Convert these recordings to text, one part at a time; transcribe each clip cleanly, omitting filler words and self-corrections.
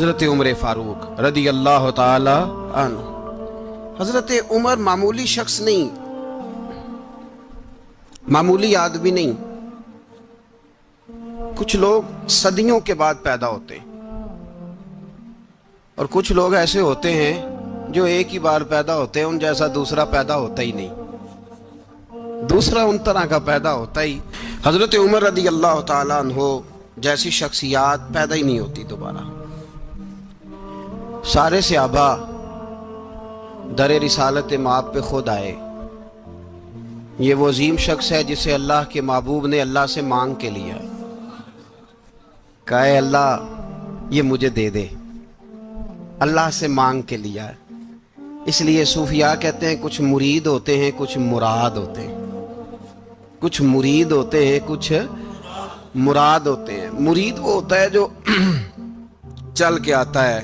حضرت عمر فاروق رضی اللہ تعالی عنہ۔ حضرت عمر معمولی شخص نہیں، معمولی آدمی نہیں۔ کچھ لوگ صدیوں کے بعد پیدا ہوتے ہیں اور کچھ لوگ ایسے ہوتے ہیں جو ایک ہی بار پیدا ہوتے ہیں، ان جیسا دوسرا پیدا ہوتا ہی نہیں، دوسرا ان طرح کا پیدا ہوتا ہی۔ حضرت عمر رضی اللہ تعالیٰ عنہ جیسی شخصیات پیدا ہی نہیں ہوتی دوبارہ۔ سارے صحابہ در رسالت مآب پہ خود آئے۔ یہ وہ عظیم شخص ہے جسے اللہ کے محبوب نے اللہ سے مانگ کے لیا، کہا اے اللہ یہ مجھے دے دے، اللہ سے مانگ کے لیا ہے۔ اس لیے صوفیاء کہتے ہیں کچھ مرید ہوتے ہیں کچھ مراد ہوتے ہیں، کچھ مرید ہوتے ہیں کچھ مراد ہوتے ہیں۔ مرید وہ ہوتا ہے جو چل کے آتا ہے،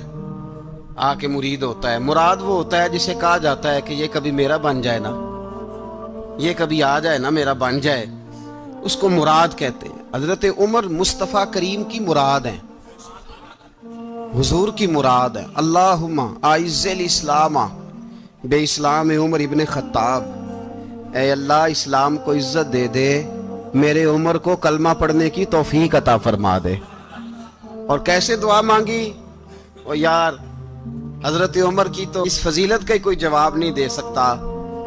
آ کے مرید ہوتا ہے۔ مراد وہ ہوتا ہے جسے کہا جاتا ہے کہ یہ کبھی میرا بن جائے نا، یہ کبھی آ جائے نا، میرا بن جائے، اس کو مراد کہتے ہیں۔ حضرت عمر مصطفیٰ کریم کی مراد ہیں، حضور کی مراد ہے۔ اللہم اعز الاسلام بے اسلام عمر ابن خطاب، اے اللہ اسلام کو عزت دے دے، میرے عمر کو کلمہ پڑھنے کی توفیق عطا فرما دے۔ اور کیسے دعا مانگی؟ او یار حضرت عمر کی تو اس فضیلت کا کوئی جواب نہیں دے سکتا،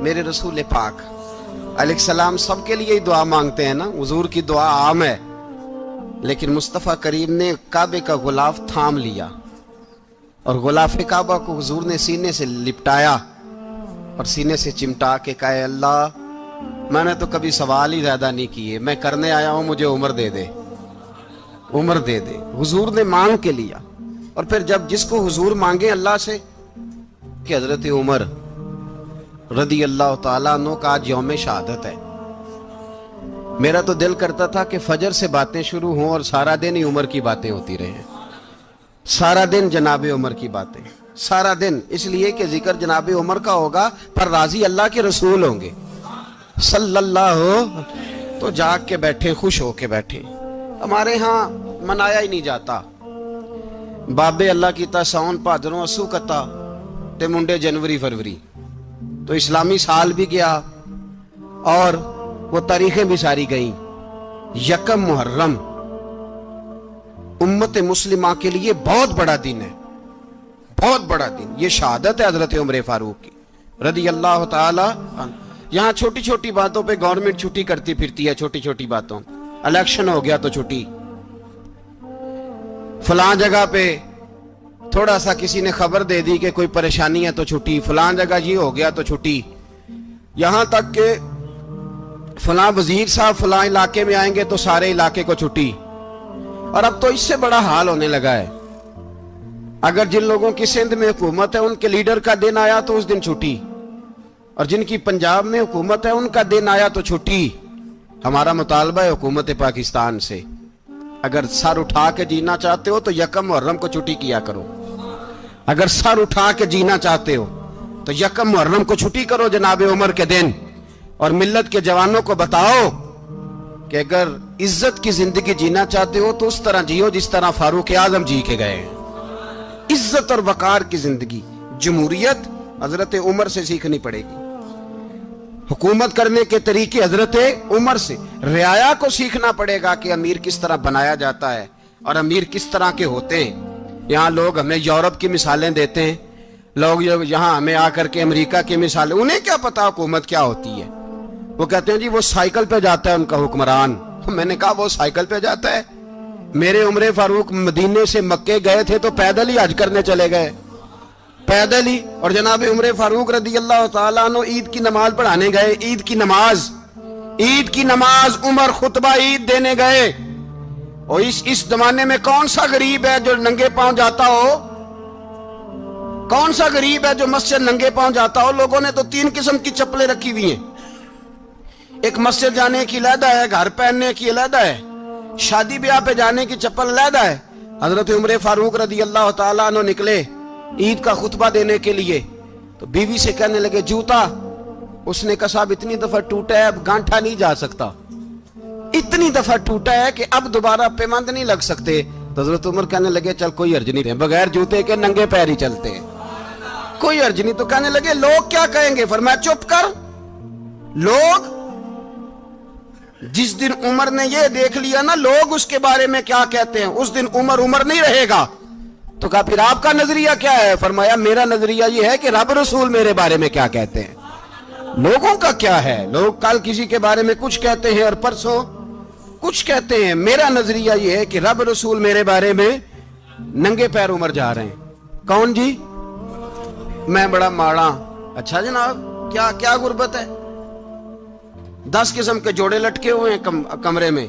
میرے رسول پاک علیہ السلام سب کے لیے ہی دعا مانگتے ہیں نا، حضور کی دعا عام ہے، لیکن مصطفیٰ کریم نے کعبے کا غلاف تھام لیا اور غلاف کعبہ کو حضور نے سینے سے لپٹایا اور سینے سے چمٹا کے کہا اے اللہ میں نے تو کبھی سوال ہی زیادہ نہیں کیے، میں کرنے آیا ہوں، مجھے عمر دے دے، عمر دے دے۔ حضور نے مانگ کے لیا۔ اور پھر جب جس کو حضور مانگے اللہ سے کہ حضرت عمر رضی اللہ تعالیٰ عنہ کا آج یوم شہادت ہے، میرا تو دل کرتا تھا کہ فجر سے باتیں شروع ہوں اور سارا دن ہی عمر کی باتیں ہوتی رہیں، سارا دن جناب عمر کی باتیں، سارا دن، اس لیے کہ ذکر جناب عمر کا ہوگا پر راضی اللہ کے رسول ہوں گے صلی اللہ، تو جاگ کے بیٹھے، خوش ہو کے بیٹھے۔ ہمارے ہاں منایا ہی نہیں جاتا، بابے اللہ کیتا ساؤن بھادروں اسو کتا تے منڈے جنوری فروری، تو اسلامی سال بھی گیا اور وہ تاریخیں بھی ساری گئیں۔ یکم محرم امت مسلمہ کے لیے بہت بڑا دن ہے، بہت بڑا دن، یہ شہادت ہے حضرت عمر فاروق کی رضی اللہ تعالی عنہ۔ یہاں چھوٹی چھوٹی باتوں پہ گورنمنٹ چھٹی کرتی پھرتی ہے، چھوٹی چھوٹی باتوں، الیکشن ہو گیا تو چھٹی، فلاں جگہ پہ تھوڑا سا کسی نے خبر دے دی کہ کوئی پریشانی ہے تو چھٹی، فلاں جگہ یہ ہو گیا تو چھٹی، یہاں تک کہ فلاں وزیر صاحب فلاں علاقے میں آئیں گے تو سارے علاقے کو چھٹی۔ اور اب تو اس سے بڑا حال ہونے لگا ہے، اگر جن لوگوں کی سندھ میں حکومت ہے ان کے لیڈر کا دن آیا تو اس دن چھٹی، اور جن کی پنجاب میں حکومت ہے ان کا دن آیا تو چھٹی۔ ہمارا مطالبہ ہے حکومت پاکستان سے، اگر سر اٹھا کے جینا چاہتے ہو تو یکم محرم کو چھٹی کیا کرو، اگر سر اٹھا کے جینا چاہتے ہو تو یکم محرم کو چھٹی کرو جناب عمر کے دن، اور ملت کے جوانوں کو بتاؤ کہ اگر عزت کی زندگی جینا چاہتے ہو تو اس طرح جیو جس طرح فاروق اعظم جی کے گئے ہیں، عزت اور وقار کی زندگی۔ جمہوریت حضرت عمر سے سیکھنی پڑے گی، حکومت کرنے کے طریقے حضرت عمر سے، رعایا کو سیکھنا پڑے گا کہ امیر کس طرح بنایا جاتا ہے اور امیر کس طرح کے ہوتے ہیں۔ یہاں لوگ ہمیں یورپ کی مثالیں دیتے ہیں، لوگ یہاں ہمیں آ کر کے امریکہ کی مثالیں، انہیں کیا پتا حکومت کیا ہوتی ہے، وہ کہتے ہیں جی وہ سائیکل پہ جاتا ہے ان کا حکمران۔ میں نے کہا وہ سائیکل پہ جاتا ہے؟ میرے عمر فاروق مدینے سے مکے گئے تھے تو پیدل ہی حج کرنے چلے گئے، پیدل ہی۔ اور جناب عمر فاروق رضی اللہ تعالیٰ عنہ عید کی نماز پڑھانے گئے، عید کی نماز عمر خطبہ عید دینے گئے۔ اور اس زمانے میں کون سا غریب ہے جو ننگے پاؤں جاتا ہو؟ کون سا غریب ہے جو مسجد ننگے پاؤں جاتا ہو؟ لوگوں نے تو 3 قسم کی چپلیں رکھی ہوئی ہیں، ایک مسجد جانے کی علیحدہ ہے، گھر پہننے کی علیحدہ ہے، شادی بیاہ پہ جانے کی چپل علیحدہ ہے۔ حضرت عمر فاروق رضی اللہ تعالیٰ عنہ نکلے عید کا خطبہ دینے کے لیے تو بیوی سے کہنے لگے جوتا، اس نے کہا صاحب اتنی دفعہ ٹوٹا ہے اب گانٹھا نہیں جا سکتا، اتنی دفعہ ٹوٹا ہے کہ اب دوبارہ پیمند نہیں لگ سکتے، تو حضرت عمر کہنے لگے چل کوئی حرج نہیں، بغیر جوتے کے ننگے پیر ہی چلتے ہیں، کوئی حرج نہیں۔ تو کہنے لگے لوگ کیا کہیں گے؟ فرمایا چپ کر، لوگ جس دن عمر نے یہ دیکھ لیا نا لوگ اس کے بارے میں کیا کہتے ہیں، اس دن عمر عمر نہیں رہے گا۔ تو کہا پھر آپ کا نظریہ کیا ہے؟ فرمایا میرا نظریہ یہ ہے کہ رب رسول میرے بارے میں کیا کہتے ہیں، لوگوں کا کیا ہے؟ لوگ کل کسی کے بارے میں کچھ کہتے ہیں اور پرسوں کچھ کہتے ہیں، میرا نظریہ یہ ہے کہ رب رسول میرے بارے میں ننگے پیر عمر جا رہے ہیں۔ کون جی؟ میں بڑا ماڑا۔ اچھا جناب، کیا غربت ہے؟ 10 قسم کے جوڑے لٹکے ہوئے ہیں کمرے میں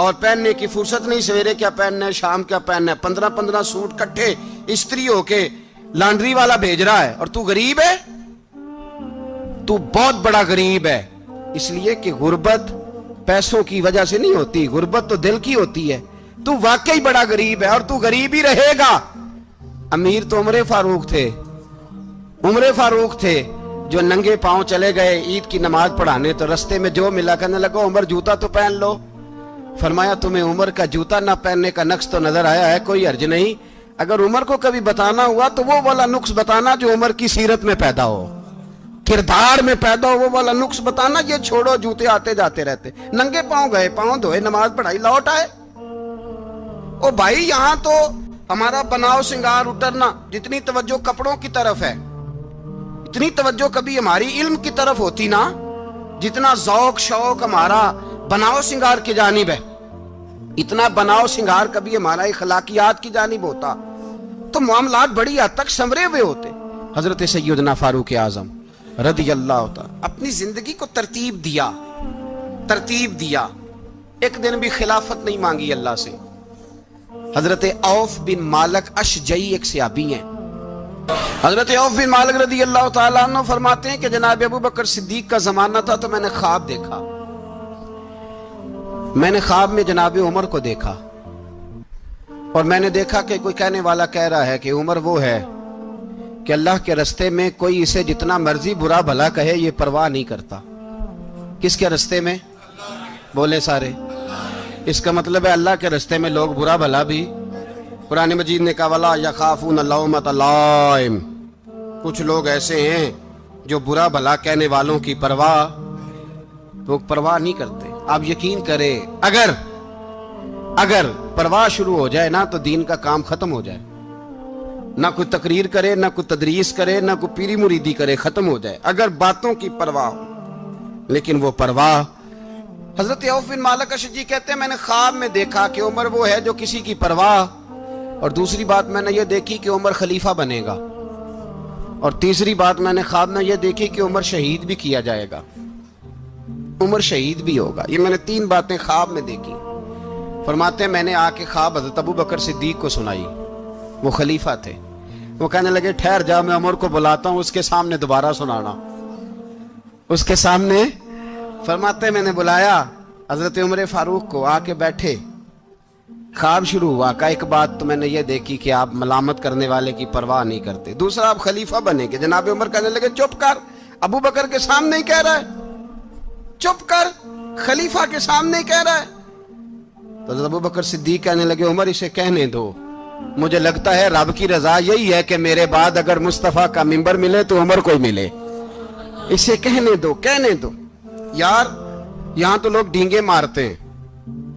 اور پہننے کی فرصت نہیں، سویرے کیا پہننا ہے، شام کیا پہننا ہے، 15 سوٹ کٹھے استری ہو کے لانڈری والا بھیج رہا ہے، اور تو غریب ہے، تو بہت بڑا غریب ہے۔ اس لیے کہ غربت پیسوں کی وجہ سے نہیں ہوتی، غربت تو دل کی ہوتی ہے۔ تو واقعی بڑا غریب ہے اور تو غریب ہی رہے گا۔ امیر تو عمر فاروق تھے، جو ننگے پاؤں چلے گئے عید کی نماز پڑھانے، تو رستے میں جو ملا کہنے لگا عمر جوتا تو پہن لو۔ فرمایا تمہیں عمر کا جوتا نہ پہننے کا نقص تو نظر آیا ہے، کوئی حرج نہیں، اگر عمر کو کبھی بتانا ہوا تو وہ والا نقص بتانا جو عمر کی سیرت میں پیدا ہو، کردار میں پیدا ہو، وہ والا نقص بتانا، یہ چھوڑو جوتے آتے جاتے رہتے۔ ننگے پاؤں گئے، پاؤں دھوئے، نماز پڑھائی، لوٹ آئے۔ او بھائی یہاں تو ہمارا بناؤ سنگار اترنا، جتنی توجہ کپڑوں کی طرف ہے اتنی توجہ کبھی ہماری علم کی طرف ہوتی نا، جتنا ذوق شوق ہمارا بناؤ سنگار کی جانب ہے، اتنا بناؤ سنگار کبھی ہمارا اخلاقیات کی جانب ہوتا تو معاملات بڑی حد تک سنورے ہوئے ہوتے۔ حضرت سیدنا فاروق اعظم رضی اللہ تعالی اپنی زندگی کو ترتیب دیا، ایک دن بھی خلافت نہیں مانگی اللہ سے۔ حضرت عوف بن مالک اشجعی ایک صحابی ہیں، حضرت عوف بن مالک رضی اللہ تعالیٰ عنہ فرماتے ہیں کہ جناب ابو بکر صدیق کا زمانہ تھا تو میں نے خواب دیکھا، میں نے خواب میں جناب عمر کو دیکھا، اور میں نے دیکھا کہ کوئی کہنے والا کہہ رہا ہے کہ عمر وہ ہے کہ اللہ کے رستے میں کوئی اسے جتنا مرضی برا بھلا کہے یہ پرواہ نہیں کرتا۔ کس کے رستے میں؟ بولے سارے۔ اس کا مطلب ہے اللہ کے رستے میں لوگ برا بھلا بھی، قرآن مجید نے کہا وَلَا يَخَافُونَ لَوْمَةَ لَائِمٍ، کچھ لوگ ایسے ہیں جو برا بھلا کہنے والوں کی پرواہ نہیں کرتے۔ آپ یقین کریں اگر پرواہ شروع ہو جائے نا تو دین کا کام ختم ہو جائے، نہ کوئی تقریر کرے، نہ کوئی تدریس کرے، نہ کوئی پیری مریدی کرے، ختم ہو جائے اگر باتوں کی پرواہ ہو۔ لیکن وہ پرواہ، حضرت عوف بن مالک اشجعی کہتے ہیں میں نے خواب میں دیکھا کہ عمر وہ ہے جو کسی کی پرواہ، اور دوسری بات میں نے یہ دیکھی کہ عمر خلیفہ بنے گا، اور تیسری بات میں نے خواب میں یہ دیکھی کہ عمر شہید بھی کیا جائے گا، عمر شہید بھی ہوگا۔ یہ میں نے 3 باتیں خواب میں دیکھی۔ فرماتے ہیں میں نے آ کے خواب حضرت ابو بکر صدیق کو سنائی، وہ خلیفہ تھے، وہ کہنے لگے ٹھہر جا میں عمر کو بلاتا ہوں، اس کے سامنے دوبارہ سنانا، اس کے سامنے۔ فرماتے ہیں میں نے بلایا حضرت عمر فاروق کو، آ کے بیٹھے، خواب شروع ہوا۔ کہ ایک بات تو میں نے یہ دیکھی کہ آپ ملامت کرنے والے کی پرواہ نہیں کرتے، دوسرا آپ خلیفہ بنے گے۔ جناب عمر کہنے لگے چپ کر، ابو بکر کے سامنے ہی کہہ رہا ہے، چپ کر، خلیفہ کے سامنے ہی کہہ رہا ہے۔ تو حضرت ابو بکر صدیق کہنے لگے عمر اسے کہنے دو، مجھے لگتا ہے رب کی رضا یہی ہے کہ میرے بعد اگر مصطفیٰ کا منبر ملے تو عمر کو ہی ملے، اسے کہنے دو۔ یار یہاں تو لوگ ڈینگے مارتے ہیں،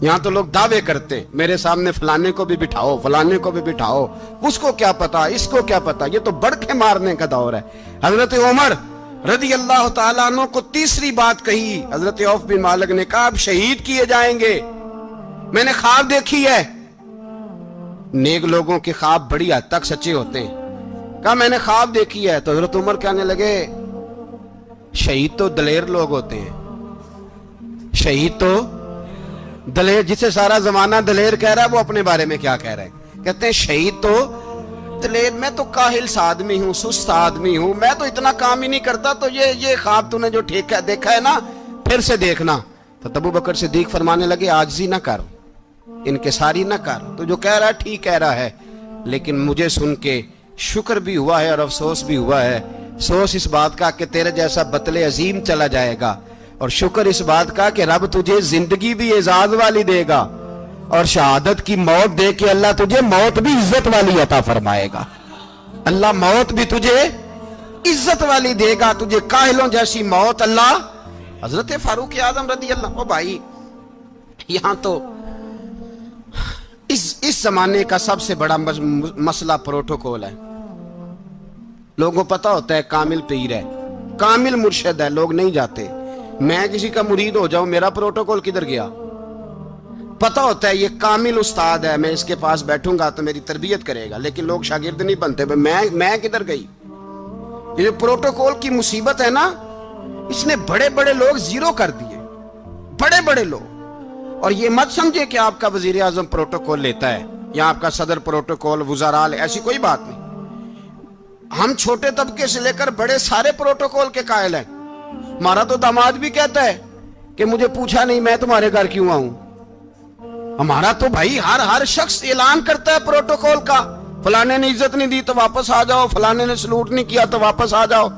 یہاں تو لوگ دعوے کرتے ہیں میرے سامنے فلانے کو بھی بٹھاؤ، فلانے کو بھی بٹھاؤ، اس کو کیا پتا، اس کو کیا پتا، یہ تو بڑکے مارنے کا دور ہے۔ حضرت عمر رضی اللہ تعالیٰ عنہ کو تیسری بات کہی، حضرت عوف بن مالک نے کہا آپ شہید کیے جائیں گے، میں نے خواب دیکھی ہے۔ نیک لوگوں کے خواب بڑی حد تک سچے ہوتے ہیں۔ کہا میں نے خواب دیکھی ہے۔ تو حضرت عمر کہنے لگے شہید تو دلیر لوگ ہوتے ہیں، شہید تو دلیر، جسے سارا زمانہ دلیر کہہ رہا ہے وہ اپنے بارے میں کیا کہہ رہا ہے؟ کہتے ہیں شہید تو دلیر، میں تو کاہل سا آدمی ہوں، سست آدمی ہوں، میں تو اتنا کام ہی نہیں کرتا، تو یہ خواب تو نے جو دیکھا ہے نا پھر سے دیکھنا۔ تو ابو بکر صدیق فرمانے لگے عاجزی نہ کر، انکساری نہ کر، تو جو کہہ رہا ہے ٹھیک کہہ رہا ہے، لیکن مجھے سن کے شکر بھی ہوا ہے اور افسوس بھی ہوا ہے۔ افسوس اس بات کا کہ تیرے جیسا بطل عظیم چلا جائے گا، اور شکر اس بات کا کہ رب تجھے زندگی بھی اعزاز والی دے گا، اور شہادت کی موت دے کے اللہ تجھے موت بھی عزت والی عطا فرمائے گا. اللہ موت بھی تجھے عزت والی دے گا, تجھے کاہلوں جیسی موت اللہ. حضرت فاروق اعظم رضی اللہ. او بھائی یہاں تو اس زمانے کا سب سے بڑا مسئلہ پروٹوکول ہے. لوگوں پتہ ہوتا ہے کامل پیر ہے, کامل مرشد ہے, لوگ نہیں جاتے. میں کسی کا مرید ہو جاؤں, میرا پروٹوکول کدھر گیا؟ پتہ ہوتا ہے یہ کامل استاد ہے, میں اس کے پاس بیٹھوں گا تو میری تربیت کرے گا, لیکن لوگ شاگرد نہیں بنتے. میں کدھر گئی؟ یہ جو پروٹوکول کی مصیبت ہے نا, اس نے بڑے بڑے لوگ زیرو کر دیے, بڑے بڑے لوگ. اور یہ مت سمجھے کہ آپ کا وزیر اعظم پروٹوکول لیتا ہے یا آپ کا صدر پروٹوکول, وزراء, ایسی کوئی بات نہیں. ہم چھوٹے طبقے سے لے کر بڑے سارے پروٹوکول کے قائل ہیں. ہمارا تو داماد بھی کہتا ہے کہ مجھے پوچھا نہیں میں تمہارے گھر کیوں آؤں. ہمارا تو بھائی ہر شخص اعلان کرتا ہے پروٹوکول کا, فلانے نے عزت نہیں دی تو واپس آ جاؤ, فلانے نے سلوٹ نہیں کیا تو واپس آ جاؤ.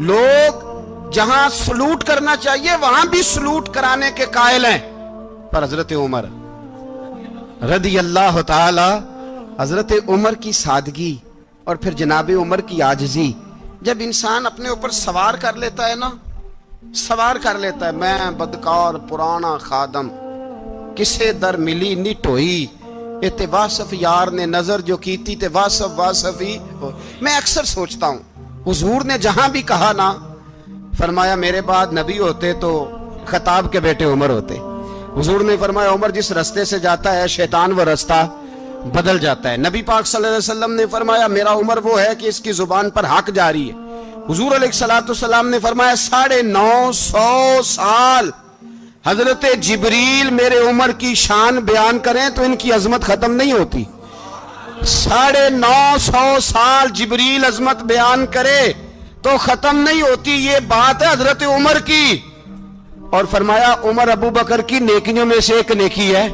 لوگ جہاں سلوٹ کرنا چاہیے وہاں بھی سلوٹ کرانے کے قائل ہیں. پر حضرت عمر رضی اللہ تعالی, حضرت عمر کی سادگی اور پھر جناب عمر کی عاجزی, جب انسان اپنے اوپر سوار کر لیتا ہے نا, سوار کر لیتا ہے, میں بدکار پرانا خادم کسے در ملی نٹ ہوئی, تے واصف یار نے نظر جو کی تھی تے واصف ہی. میں اکثر سوچتا ہوں حضور نے جہاں بھی کہا نا, فرمایا میرے بعد نبی ہوتے تو خطاب کے بیٹے عمر ہوتے. حضور نے فرمایا عمر جس رستے سے جاتا ہے شیطان وہ رستہ بدل جاتا ہے. نبی پاک صلی اللہ علیہ وسلم نے فرمایا میرا عمر وہ ہے کہ اس کی زبان پر حق جاری ہے. حضور علیہ السلام نے فرمایا 950 سال حضرت جبریل میرے عمر کی شان بیان کریں تو ان کی عظمت ختم نہیں ہوتی. 950 سال جبریل عظمت بیان کرے تو ختم نہیں ہوتی. یہ بات ہے حضرت عمر کی. اور فرمایا عمر ابو بکر کی نیکیوں میں سے ایک نیکی ہے,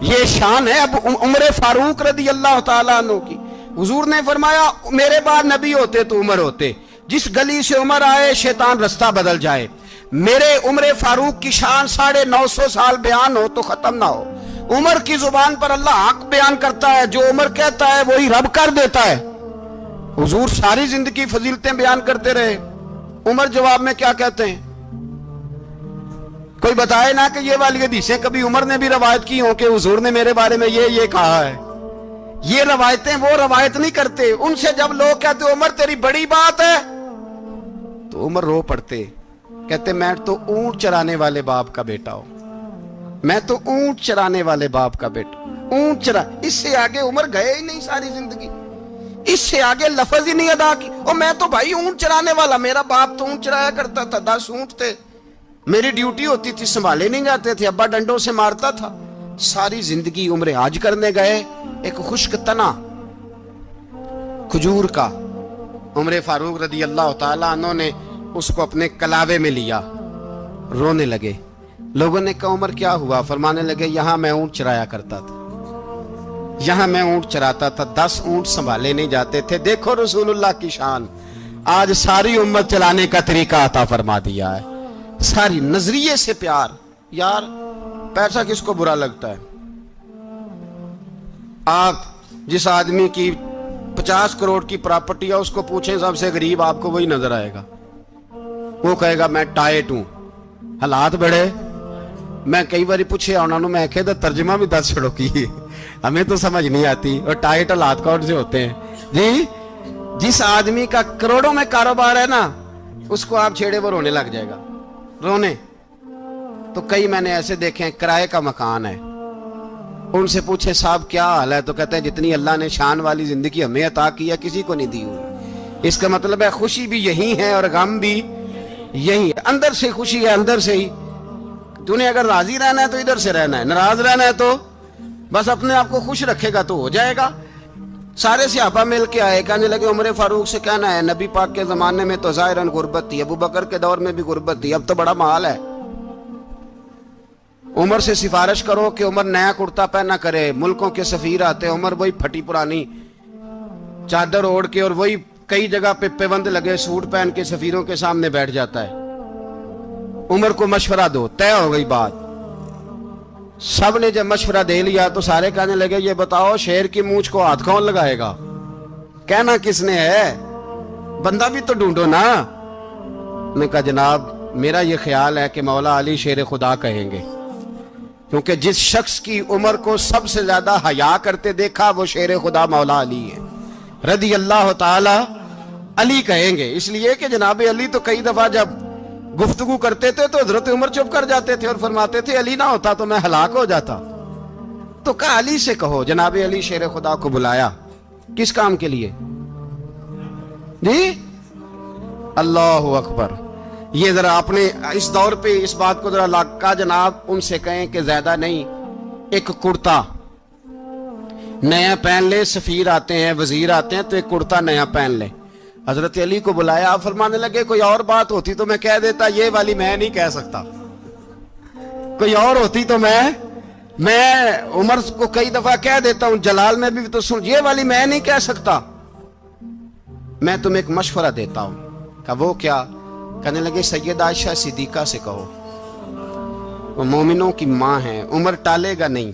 یہ شان ہے اب عمر فاروق رضی اللہ تعالیٰ عنہ کی. حضور نے فرمایا میرے بعد نبی ہوتے تو عمر ہوتے, جس گلی سے عمر آئے شیطان رستہ بدل جائے. میرے عمر فاروق کی شان 950 سال بیان ہو تو ختم نہ ہو. عمر کی زبان پر اللہ حق بیان کرتا ہے, جو عمر کہتا ہے وہی رب کر دیتا ہے. حضور ساری زندگی فضیلتیں بیان کرتے رہے, عمر جواب میں کیا کہتے ہیں؟ کوئی بتائے نا کہ یہ والی حدیثیں کبھی عمر نے بھی روایت کی ہوں کہ حضور نے میرے بارے میں یہ کہا ہے. یہ روایتیں وہ روایت نہیں کرتے. ان سے جب لوگ کہتے عمر تیری بڑی بات ہے تو عمر رو پڑتے, کہتے میں تو اونٹ چرانے والے باپ کا بیٹا ہوں, میں تو اونٹ چرانے والے باپ کا بیٹا, اونٹ چرا. اس سے آگے عمر گئے ہی نہیں ساری زندگی, اس سے آگے لفظ ہی نہیں ادا کی. اور میں تو بھائی اونٹ چرانے والا, میرا باپ تو اونٹ چرایا کرتا تھا, 10 اونٹ تھے, میری ڈیوٹی ہوتی تھی, سنبھالے نہیں جاتے تھے, ابا ڈنڈوں سے مارتا تھا. ساری زندگی عمر حج کرنے گئے, ایک خشک تنا کھجور کا عمر فاروق رضی اللہ تعالیٰ عنہ نے اس کو اپنے کلاوے میں لیا, رونے لگے. لوگوں نے کہا عمر کیا ہوا؟ فرمانے لگے یہاں میں اونٹ چرایا کرتا تھا, یہاں میں اونٹ چراتا تھا, 10 اونٹ سنبھالے نہیں جاتے تھے. دیکھو رسول اللہ کی شان, آج ساری امت چلانے کا طریقہ عطا فرما دیا ہے. ساری نظریے سے پیار. یار پیسہ کس کو برا لگتا ہے؟ آپ جس آدمی کی 50 کروڑ کی پراپرٹی ہے اس کو پوچھیں سب سے غریب, آپ کو وہی نظر آئے گا. وہ کہے گا میں ٹائٹ ہوں, حالات بڑے. میں کئی باری پوچھے انہوں نے, میں کہتا ترجمہ بھی 10 چھڑوں کی, ہمیں تو سمجھ نہیں آتی. اور ٹائٹ حالات کون سے ہوتے ہیں جی؟ جس آدمی کا کروڑوں میں کاروبار ہے نا, اس کو آپ چھیڑے وہ رونے لگ جائے گا, رونے. تو کئی میں نے ایسے دیکھے ہیں کرائے کا مکان ہے, ان سے پوچھے صاحب کیا حال ہے, تو کہتے ہیں جتنی اللہ نے شان والی زندگی ہمیں عطا کی ہے کسی کو نہیں دی ہوئی. اس کا مطلب ہے خوشی بھی یہی ہے اور غم بھی یہی ہے. اندر سے خوشی ہے, اندر سے ہی. تو نے اگر راضی رہنا ہے تو ادھر سے رہنا ہے, ناراض رہنا ہے تو بس اپنے آپ کو خوش رکھے گا تو ہو جائے گا. سارے صحابہ مل کے آئے, کہنے لگے عمر فاروق سے کہنا ہے نبی پاک کے زمانے میں تو ظاہراً غربت تھی, ابو بکر کے دور میں بھی غربت تھی, اب تو بڑا محال ہے. عمر سے سفارش کرو کہ عمر نیا کرتا پہنا کرے. ملکوں کے سفیر آتے, عمر وہی پھٹی پرانی چادر اوڑھ کے اور وہی کئی جگہ پہ پیوند لگے سوٹ پہن کے سفیروں کے سامنے بیٹھ جاتا ہے. عمر کو مشورہ دو, طے ہو گئی بات. سب نے جب مشورہ دے لیا تو سارے کہنے لگے یہ بتاؤ شیر کی مونچھ کو ہاتھ کون لگائے گا؟ کہنا کس نے ہے؟ بندہ بھی تو ڈھونڈو نا۔ نے کہا جناب میرا یہ خیال ہے کہ مولا علی شیر خدا کہیں گے، کیونکہ جس شخص کی عمر کو سب سے زیادہ حیا کرتے دیکھا وہ شیر خدا مولا علی ہے رضی اللہ تعالی علی کہیں گے۔ اس لیے کہ جناب علی تو کئی دفعہ جب گفتگو کرتے تھے تو حضرت عمر چپ کر جاتے تھے اور فرماتے تھے علی نہ ہوتا تو میں ہلاک ہو جاتا۔ تو کہا علی سے کہو۔ جناب علی شیر خدا کو بلایا، کس کام کے لیے؟ جی اللہ اکبر۔ یہ ذرا اپنے اس دور پہ اس بات کو ذرا لاکا جناب ان سے کہیں کہ زیادہ نہیں، ایک کرتا نیا پہن لے، سفیر آتے ہیں وزیر آتے ہیں تو ایک کرتا نیا پہن لے۔ حضرت علی کو بلایا، آپ فرمانے لگے کوئی اور بات ہوتی تو میں کہہ دیتا، یہ والی میں نہیں کہہ سکتا۔ کوئی اور ہوتی تو میں عمر کو کئی دفعہ کہہ دیتا ہوں، جلال میں بھی تو سن، یہ والی میں نہیں کہہ سکتا۔ میں تمہیں ایک مشورہ دیتا ہوں۔ کہا وہ کیا؟ کہنے لگے سید عائشہ صدیقہ سے کہو، وہ مومنوں کی ماں ہیں، عمر ٹالے گا نہیں۔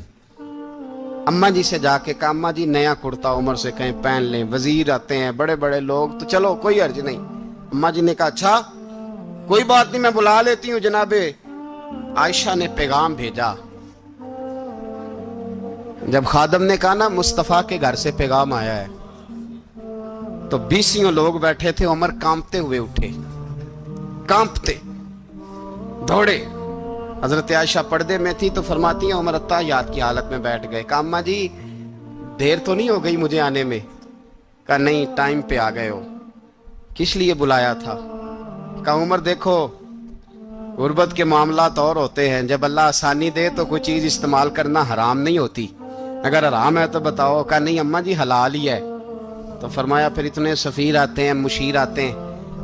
اماں جی سے جا کے کہا اماں جی نیا کرتا عمر سے کہیں پہن لیں، وزیر آتے ہیں بڑے بڑے لوگ تو چلو کوئی حرج نہیں۔ اماں جی نے کہا اچھا کوئی بات نہیں میں بلا لیتی ہوں۔ جناب عائشہ نے پیغام بھیجا، جب خادم نے کہا نا مصطفیٰ کے گھر سے پیغام آیا ہے، تو 20 لوگ بیٹھے تھے، عمر کانپتے ہوئے اٹھے، کانپتے دوڑے۔ حضرت عائشہ پردے میں تھی تو فرماتی ہیں عمر اتحیات کی حالت میں بیٹھ گئے۔ کہا اماں جی دیر تو نہیں ہو گئی مجھے آنے میں؟ کہا نہیں ٹائم پہ آ گئے ہو۔ کس لیے بلایا تھا؟ کہا عمر دیکھو غربت کے معاملات اور ہوتے ہیں، جب اللہ آسانی دے تو کوئی چیز استعمال کرنا حرام نہیں ہوتی، اگر حرام ہے تو بتاؤ۔ کہا نہیں اماں جی حلال ہی ہے۔ تو فرمایا پھر اتنے سفیر آتے ہیں مشیر آتے ہیں،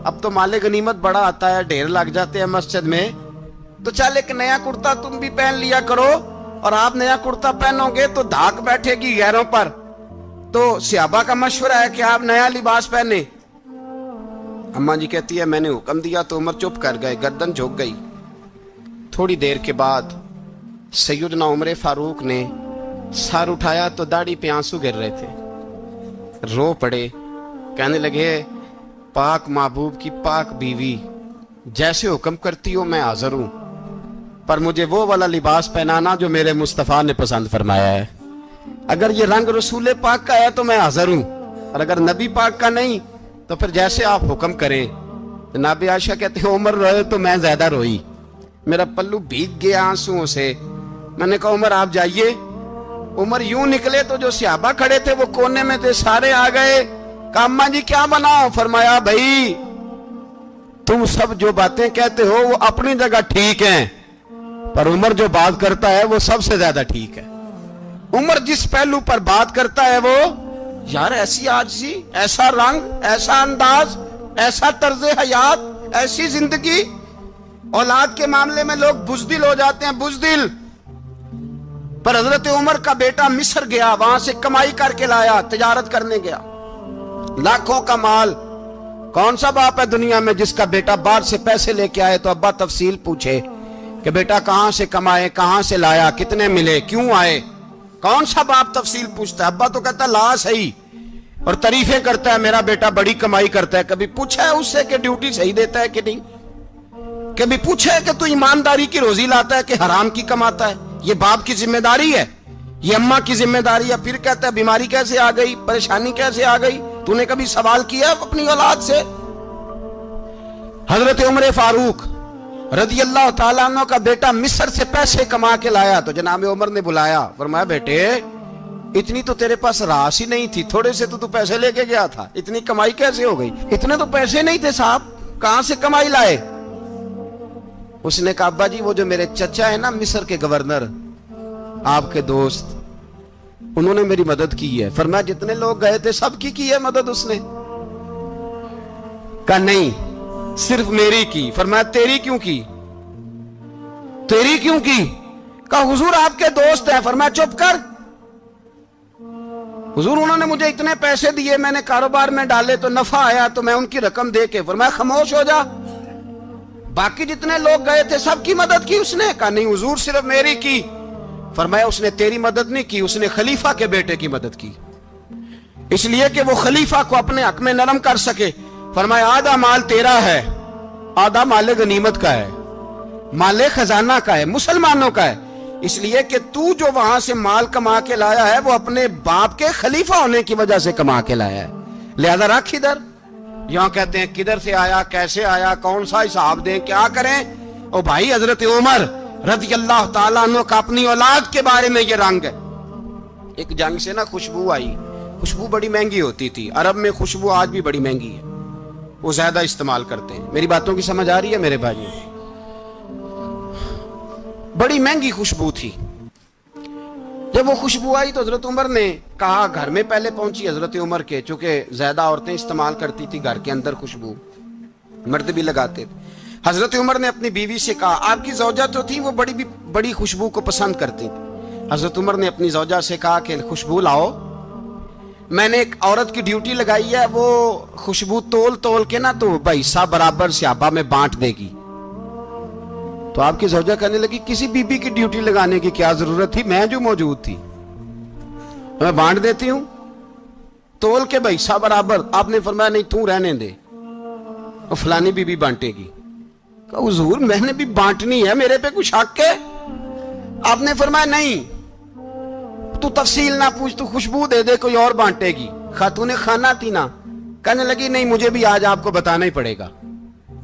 اب تو مال غنیمت بڑا آتا ہے، ڈھیر لگ جاتے ہیں مسجد میں، تو چل ایک نیا کرتا تم بھی پہن لیا کرو، اور آپ نیا کرتا پہنو گے تو دھاک بیٹھے گی غیروں پر۔ تو صحابہ کا مشورہ ہے کہ آپ نیا لباس پہنے۔ اماں جی کہتی ہے میں نے حکم دیا تو عمر چپ کر گئے، گردن جھک گئی۔ تھوڑی دیر کے بعد سیدنا عمر فاروق نے سر اٹھایا تو داڑھی پہ آنسو گر رہے تھے، رو پڑے، کہنے لگے پاک محبوب کی پاک بیوی جیسے حکم کرتی ہو میں حاضر ہوں، پر مجھے وہ والا لباس پہنانا جو میرے مصطفیٰ نے پسند فرمایا ہے۔ اگر یہ رنگ رسول پاک کا ہے تو میں حاضر ہوں، اور اگر نبی پاک کا نہیں تو پھر جیسے آپ حکم کریں۔ جناب عائشہ کہتے ہیں عمر روئے تو میں زیادہ روئی، میرا پلو بھیگ گیا آنسوؤں سے۔ میں نے کہا عمر آپ جائیے۔ عمر یوں نکلے تو جو صحابہ کھڑے تھے وہ کونے میں تھے، سارے آ گئے۔ کہا اماں جی کیا بناؤ؟ فرمایا بھائی تم سب جو باتیں کہتے ہو وہ اپنی جگہ ٹھیک ہیں، پر عمر جو بات کرتا ہے وہ سب سے زیادہ ٹھیک ہے۔ عمر جس پہلو پر بات کرتا ہے وہ یار ایسی عاجزی، ایسا رنگ، ایسا انداز، ایسا طرز حیات، ایسی زندگی۔ اولاد کے معاملے میں لوگ بزدل ہو جاتے ہیں، بزدل، پر حضرت عمر کا بیٹا مصر گیا، وہاں سے کمائی کر کے لایا، تجارت کرنے گیا، لاکھوں کا مال۔ کون سا باپ ہے دنیا میں جس کا بیٹا باہر سے پیسے لے کے آئے تو ابا تفصیل پوچھے کہ بیٹا کہاں سے کمائے، کہاں سے لایا، کتنے ملے، کیوں آئے؟ کون سا باپ تفصیل پوچھتا ہے؟ ابا تو کہتا لا صحیح، اور تعریفیں کرتا ہے میرا بیٹا بڑی کمائی کرتا ہے۔ کبھی پوچھا ہے اس سے کہ ڈیوٹی صحیح دیتا ہے کہ نہیں؟ کبھی پوچھا ہے کہ تو ایمانداری کی روزی لاتا ہے کہ حرام کی کماتا ہے؟ یہ باپ کی ذمہ داری ہے، یہ اماں کی ذمہ داری ہے۔ پھر کہتا ہے بیماری کیسے آ گئی، پریشانی کیسے آ گئی؟ تو نے کبھی سوال کیا اپنی اولاد سے؟ حضرت عمر فاروق رضی اللہ تعالیٰ عنہ کا بیٹا مصر سے پیسے کما کے لایا تو جناب عمر نے بلایا، فرمایا بیٹے اتنی تو تیرے پاس راس ہی نہیں تھی، تھوڑے سے تو پیسے لے کے گیا تھا، اتنی کمائی کیسے ہو گئی؟ اتنے تو پیسے نہیں تھے صاحب، کہاں سے کمائی لائے؟ اس نے کہا ابا جی وہ جو میرے چچا ہے نا مصر کے گورنر، آپ کے دوست، انہوں نے میری مدد کی ہے۔ فرمایا جتنے لوگ گئے تھے سب کی ہے مدد اس نے؟ کہا نہیں صرف میری کی۔ فرمایا تیری کیوں کی؟ تیری کیوں کی؟ کہا حضور آپ کے دوست ہیں۔ فرمایا چپ کر، حضور انہوں نے مجھے اتنے پیسے دیے، میں نے کاروبار میں ڈالے تو نفع آیا تو میں ان کی رقم دے کے۔ فرمایا خاموش ہو جا، باقی جتنے لوگ گئے تھے سب کی مدد کی اس نے؟ کہا نہیں حضور صرف میری کی۔ فرمایا اس نے تیری مدد نہیں کی، اس نے خلیفہ کے بیٹے کی مدد کی، اس لیے کہ وہ خلیفہ کو اپنے حق میں نرم کر سکے۔ فرمایا آدھا مال تیرا ہے، آدھا مال غنیمت کا ہے، مال خزانہ کا ہے، مسلمانوں کا ہے، اس لیے کہ تو جو وہاں سے مال کما کے لایا ہے وہ اپنے باپ کے خلیفہ ہونے کی وجہ سے کما کے لایا ہے، لہذا رکھ ادھر۔ یہاں کہتے ہیں کدھر سے آیا، کیسے آیا، کون سا حساب دیں، کیا کریں؟ او بھائی حضرت عمر رضی اللہ تعالیٰ عنہ کا اپنی اولاد کے بارے میں یہ رنگ ہے۔ ایک جنگ سے نا خوشبو آئی، خوشبو بڑی مہنگی ہوتی تھی، عرب میں خوشبو آج بھی بڑی مہنگی ہے، وہ زیادہ استعمال کرتے ہیں۔ میری باتوں کی سمجھ آ رہی ہے میرے بھائیوں؟ بڑی مہنگی خوشبو تھی۔ جب وہ خوشبو آئی تو حضرت عمر نے کہا، گھر میں پہلے پہنچی حضرت عمر کے، چونکہ زیادہ عورتیں استعمال کرتی تھی گھر کے اندر خوشبو، مرد بھی لگاتے تھے۔ حضرت عمر نے اپنی بیوی سے کہا، آپ کی زوجہ تو تھی وہ بڑی خوشبو کو پسند کرتی تھی۔ حضرت عمر نے اپنی زوجہ سے کہا کہ خوشبو لاؤ، میں نے ایک عورت کی ڈیوٹی لگائی ہے، وہ خوشبو تول کے نا تو بھائیسا برابر صحابہ میں بانٹ دے گی۔ تو آپ کی زوجہ کہنے لگی، کسی بی بی کی ڈیوٹی لگانے کی کیا ضرورت تھی، میں جو موجود تھی میں بانٹ دیتی ہوں تول کے بھائیسا برابر۔ آپ نے فرمایا نہیں تو رہنے دے، وہ فلانی بی بی بانٹے گی۔ کہا حضور میں نے بھی بانٹنی ہے، میرے پہ کچھ حق ہے؟ آپ نے فرمایا نہیں، تو تفصیل نہ پوچھ، تو خوشبو دے دے، کوئی اور بانٹے گی۔ خاتون خانہ تھی نا، کہنے لگی نہیں مجھے بھی آج آپ کو بتانا ہی پڑے گا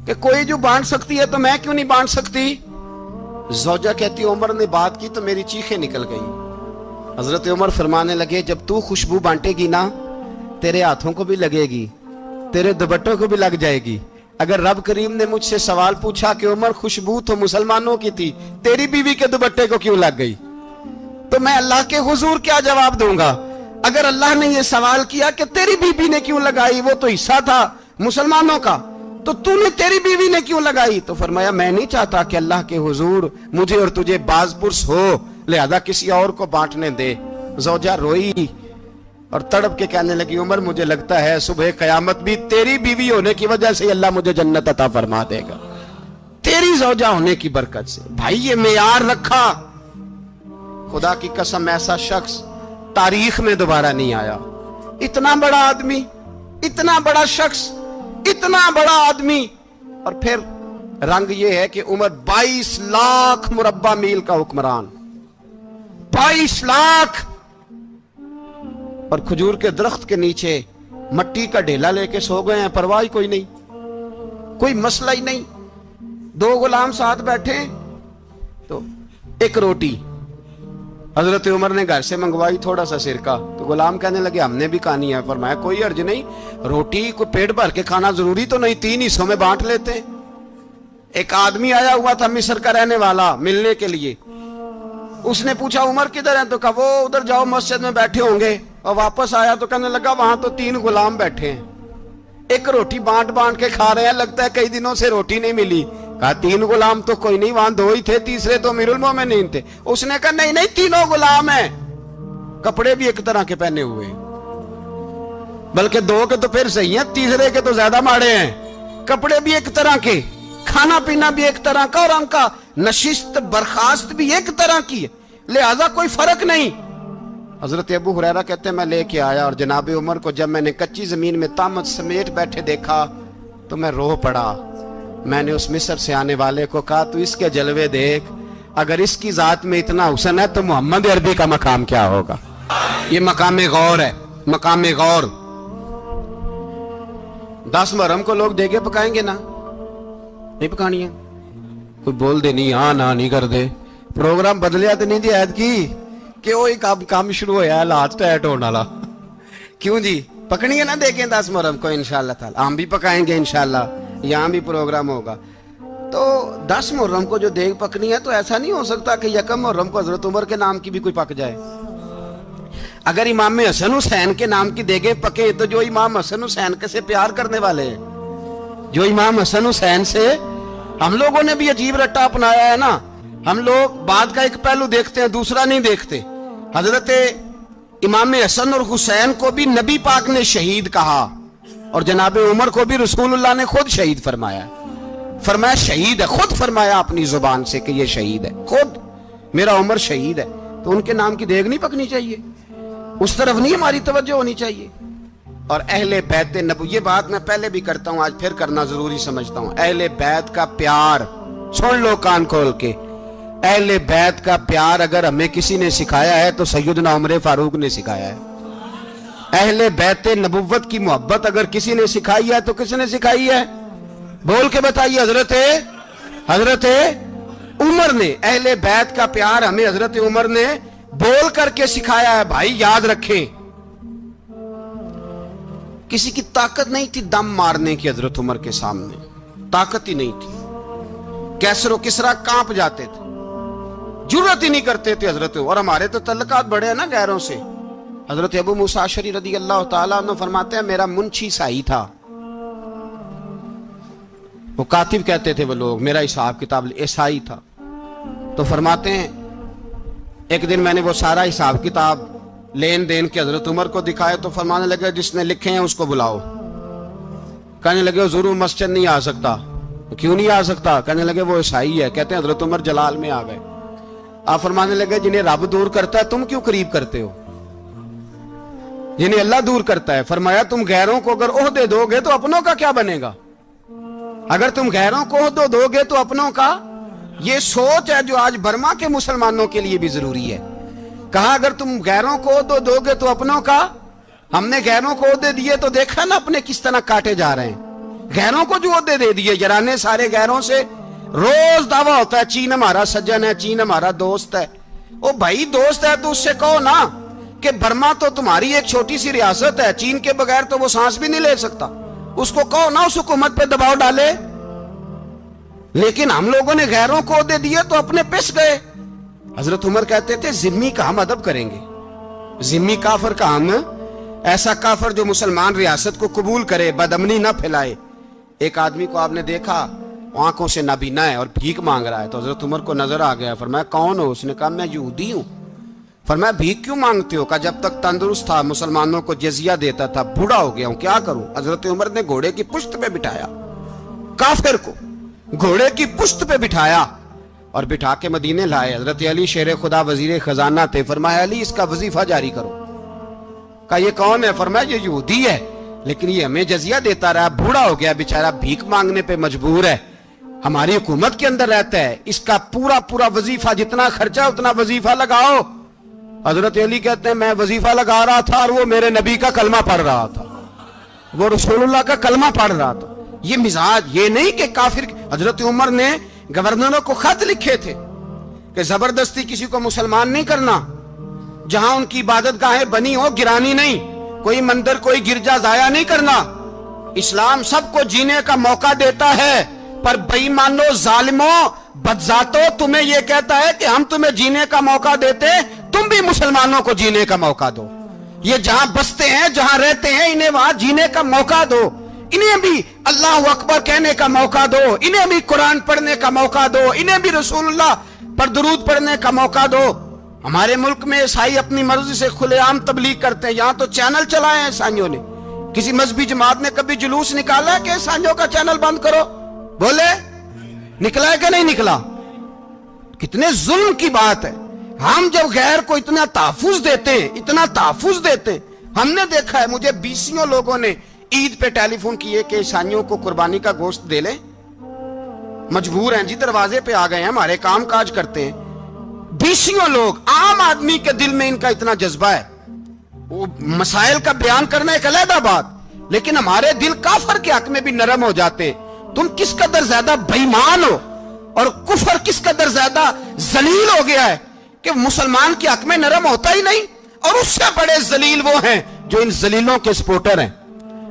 کہ کوئی جو بانٹ سکتی ہے تو میں کیوں نہیں بانٹ سکتی؟ زوجہ کہتی عمر نے بات کی تو میری چیخیں نکل گئی۔ حضرت عمر فرمانے لگے جب تو خوشبو بانٹے گی نا، تیرے ہاتھوں کو بھی لگے گی، تیرے دوپٹوں کو بھی لگ جائے گی۔ اگر رب کریم نے مجھ سے سوال پوچھا کہ عمر خوشبو تو مسلمانوں کی تھی، تیری بیوی کے دوپٹے کو کیوں لگ گئی، تو میں اللہ کے حضور کیا جواب دوں گا؟ اگر اللہ نے یہ سوال کیا کہ تیری بیوی نے کیوں لگائی، وہ تو حصہ تھا مسلمانوں کا، تو تو نے تیری بیوی نے کیوں لگائی؟ تو فرمایا میں نہیں چاہتا کہ اللہ کے حضور مجھے اور تجھے باز پرس ہو، لہذا کسی اور کو بانٹنے دے۔ زوجہ روئی اور تڑپ کے کہنے لگی عمر مجھے لگتا ہے صبح قیامت بھی تیری بیوی ہونے کی وجہ سے اللہ مجھے جنت عطا فرما دے گا، تیری زوجہ ہونے کی برکت سے۔ بھائی یہ معیار رکھا، خدا کی قسم ایسا شخص تاریخ میں دوبارہ نہیں آیا۔ اتنا بڑا آدمی، اتنا بڑا شخص، اتنا بڑا آدمی، اور پھر رنگ یہ ہے کہ عمر 22 لاکھ مربع میل کا حکمران، 22 لاکھ، اور کھجور کے درخت کے نیچے مٹی کا ڈھیلا لے کے سو گئے ہیں، پرواہ کوئی نہیں، کوئی مسئلہ ہی نہیں۔ 2 غلام ساتھ بیٹھے تو ایک روٹی حضرت عمر نے گھر سے منگوائی، تھوڑا سا سرکہ، تو غلام کہنے لگے ہم نے بھی کھانی ہے۔ فرمایا کوئی حرج نہیں، روٹی کو پیٹ بھر کے کھانا ضروری تو نہیں، 3 حصوں میں بانٹ لیتے۔ ایک آدمی آیا ہوا تھا مصر کا رہنے والا ملنے کے لیے، اس نے پوچھا عمر کدھر ہیں، تو کہا وہ ادھر جاؤ مسجد میں بیٹھے ہوں گے، اور واپس آیا تو کہنے لگا وہاں تو 3 غلام بیٹھے ہیں، ایک روٹی بانٹ کے کھا رہے ہیں، لگتا ہے کئی دنوں سے روٹی نہیں ملی۔ کہا 3 غلام تو کوئی نہیں، وہاں 2 ہی تھے، تیسرے تو امیر المومنین تھے۔ اس نے کہا نہیں 3 غلام ہیں، کپڑے بھی ایک طرح کے پہنے ہوئے، بلکہ 2 کے تو پھر صحیح ہیں، تیسرے کے تو زیادہ ماڑے ہیں، کپڑے بھی ایک طرح کے، کھانا پینا بھی ایک طرح کا، اور ان کا نشست برخاست بھی ایک طرح کی ہے، لہذا کوئی فرق نہیں۔ حضرت ابو ہریرہ کہتے ہیں میں لے کے آیا، اور جناب عمر کو جب میں نے کچی زمین میں تامت سمیٹ بیٹھے دیکھا تو میں رو پڑا۔ میں نے اس مصر سے آنے والے کو کہا تو اس کے جلوے دیکھ، اگر اس کی ذات میں اتنا حسن ہے تو محمد عربی کا مقام کیا ہوگا؟ یہ مقام غور ہے، مقام غور۔ 10 محرم کو لوگ دیگے پکائیں گے نا، نہیں پکانی ہے؟ کوئی بول دے نہیں، ہاں نہ نہیں کر دے، پروگرام بدلیا تو نہیں دی عید کی کہ وہ ایک کام شروع ہویا ہے لات ٹیٹ ہونے والا، کیوں جی؟ پکنی ہے نا دیکھیں 10 محرم کو انشاءاللہ تعالی، ہم بھی پکائیں گے انشاءاللہ، یہاں بھی پروگرام ہوگا۔ تو 10 محرم کو جو دیگ پکنی ہے تو ایسا نہیں ہو سکتا کہ 1 محرم کو حضرت عمر کے نام کی بھی کوئی پک جائے۔ اگر امام حسن حسین کے نام کی دیگیں پکے تو جو امام حسن حسین سے پیار کرنے والے ہیں، جو امام حسن حسین سے، ہم لوگوں نے بھی عجیب رٹا اپنایا ہے نا، ہم لوگ بات کا ایک پہلو دیکھتے ہیں دوسرا نہیں دیکھتے۔ حضرت امام حسن اور حسین کو بھی نبی پاک نے شہید کہا، اور جناب عمر کو بھی رسول اللہ نے خود شہید فرمایا، فرمایا شہید ہے، خود فرمایا اپنی زبان سے کہ یہ شہید ہے، خود میرا عمر شہید ہے۔ تو ان کے نام کی دیگ نہیں پکنی چاہیے؟ اس طرف نہیں ہماری توجہ ہونی چاہیے؟ اور اہل بیت نبوی، یہ بات میں پہلے بھی کرتا ہوں، آج پھر کرنا ضروری سمجھتا ہوں، اہل بیت کا پیار سن لو کان کھول کے، اہل بیت کا پیار اگر ہمیں کسی نے سکھایا ہے تو سیدنا عمر فاروق نے سکھایا ہے۔ اہل بیت نبوت کی محبت اگر کسی نے سکھائی ہے تو کس نے سکھائی ہے؟ بول کے بتائیے۔ حضرت عمر نے، اہل بیت کا پیار ہمیں حضرت عمر نے بول کر کے سکھایا ہے۔ بھائی یاد رکھیں، کسی کی طاقت نہیں تھی دم مارنے کی حضرت عمر کے سامنے، طاقت ہی نہیں تھی۔ کیسر و کسرا کانپ جاتے تھے، جرأت ہی نہیں کرتے تھے حضرت۔ اور ہمارے تو تعلقات بڑے ہیں نا غیروں سے۔ حضرت ابو موسیٰ اشعری رضی اللہ تعالیٰ عنہ فرماتے ہیں میرا منشی عیسائی تھا، وہ کاتب کہتے تھے وہ لوگ، میرا حساب کتاب عیسائی تھا۔ تو فرماتے ہیں ایک دن میں نے وہ سارا حساب کتاب لین دین کے حضرت عمر کو دکھائے تو فرمانے لگے جس نے لکھے ہیں اس کو بلاؤ۔ کہنے لگے ضرور مسجد نہیں آ سکتا۔ کیوں نہیں آ سکتا؟ کہنے لگے وہ عیسائی ہے۔ کہتے ہیں حضرت عمر جلال میں آ گئے۔ آپ فرمانے لگے جنہیں رب دور کرتا ہے تم کیوں قریب کرتے ہو؟ جنہیں اللہ دور کرتا ہے۔ فرمایا تم غیروں کو اگر عہدے دو گے تو اپنوں کا کیا بنے گا؟ اگر تم غیروں کو عہدے دو گے تو اپنوں کا۔ یہ سوچ ہے جو آج برما کے مسلمانوں کے لیے بھی ضروری ہے۔ کہا اگر تم غیروں کو عہدے دو گے تو اپنوں کا۔ ہم نے غیروں کو عہدے دیے تو دیکھا نا اپنے کس طرح کاٹے جا رہے ہیں۔ غیروں کو جو عہدے دے دیے یرانے سارے غیروں سے، روز دعویٰ ہوتا ہے چین ہمارا سجن ہے، چین ہمارا دوست ہے۔ او بھائی دوست ہے تو اس سے کہو نا کہ برما تو تمہاری ایک چھوٹی سی ریاست ہے، چین کے بغیر تو وہ سانس بھی نہیں لے سکتا۔ اس کو کہو نا اس حکومت پہ دباؤ ڈالے۔ لیکن ہم لوگوں نے غیروں کو عہدے دیے تو اپنے پس گئے۔ حضرت عمر کہتے تھے ذمی کا ہم ادب کریں گے، ذمی کافر کا ہم، ایسا کافر جو مسلمان ریاست کو قبول کرے، بدامنی نہ پھیلائے۔ ایک آدمی کو آپ نے دیکھا آنکھوں سے نابینا ہے اور بھیک مانگ رہا ہے، تو حضرت عمر کو نظر آ گیا۔ فرمایا کون ہو؟ اس نے کہا میں یہودی ہوں۔ فرمایا بھیک کیوں مانگتے ہو؟ کہا جب تک تندرست تھا مسلمانوں کو جزیہ دیتا تھا، بوڑھا ہو گیا ہوں کیا کروں؟ حضرت عمر نے گھوڑے کی پشت پہ بٹھایا، کافر کو گھوڑے کی پشت پہ بٹھایا اور بٹھا کے مدینے لائے۔ حضرت علی شیر خدا وزیر خزانہ تھے۔ فرمایا علی اس کا وظیفہ جاری کرو۔ کہا یہ کون ہے؟ فرمایا یہ یہودی ہے لیکن یہ ہمیں جزیہ دیتا رہا، بوڑھا ہو گیا بیچارہ، بھیک مانگنے پہ مجبور ہے، ہماری حکومت کے اندر رہتا ہے، اس کا پورا وظیفہ جتنا خرچہ اتنا وظیفہ لگاؤ۔ حضرت علی کہتے ہیں میں وظیفہ لگا رہا تھا اور وہ میرے نبی کا کلمہ پڑھ رہا تھا، وہ رسول اللہ کا کلمہ پڑھ رہا تھا۔ یہ مزاج، یہ نہیں کہ کافر۔ حضرت عمر نے گورنروں کو خط لکھے تھے کہ زبردستی کسی کو مسلمان نہیں کرنا، جہاں ان کی عبادت گاہیں بنی ہو گرانی نہیں، کوئی مندر کوئی گرجا ضائع نہیں کرنا۔ اسلام سب کو جینے کا موقع دیتا ہے، پر بے ایمانو ظالموں بدذاتوں تمہیں یہ کہتا ہے کہ ہم تمہیں جینے کا موقع دیتے، تم بھی مسلمانوں کو جینے کا موقع دو۔ یہ جہاں بستے ہیں جہاں رہتے ہیں انہیں وہاں جینے کا موقع دو، انہیں بھی اللہ اکبر کہنے کا موقع دو، انہیں بھی قرآن پڑھنے کا موقع دو، انہیں بھی رسول اللہ پر درود پڑھنے کا موقع دو۔ ہمارے ملک میں عیسائی اپنی مرضی سے کھلے عام تبلیغ کرتے ہیں، یہاں تو چینل چلائے ہیں عیسائیوں نے۔ کسی مذہبی جماعت نے کبھی جلوس نکالا ہے کہ عیسائیوں کا چینل بند کرو؟ بولے نکلا ہے کہ نہیں نکلا؟ کتنے ظلم کی بات ہے۔ ہم جب غیر کو اتنا تحفظ دیتے ہیں، اتنا تحفظ دیتے ہیں، ہم نے دیکھا ہے مجھے بیسیوں لوگوں نے عید پہ ٹیلی فون کیے کہ عیسائیوں کو قربانی کا گوشت دے لیں، مجبور ہیں جی، دروازے پہ آ گئے ہیں، ہمارے کام کاج کرتے ہیں۔ بیسیوں لوگ، عام آدمی کے دل میں ان کا اتنا جذبہ ہے، وہ مسائل کا بیان کرنا ایک علیحدہ بات، لیکن ہمارے دل کافر کے حق میں بھی نرم ہو جاتے ہیں۔ تم کس قدر زیادہ بے ایمان ہو اور کفر کس قدر زیادہ ذلیل ہو گیا ہے کہ مسلمان کے حق میں نرم ہوتا ہی نہیں۔ اور اس سے بڑے ذلیل وہ ہیں جو ان ذلیلوں کے سپورٹر ہیں،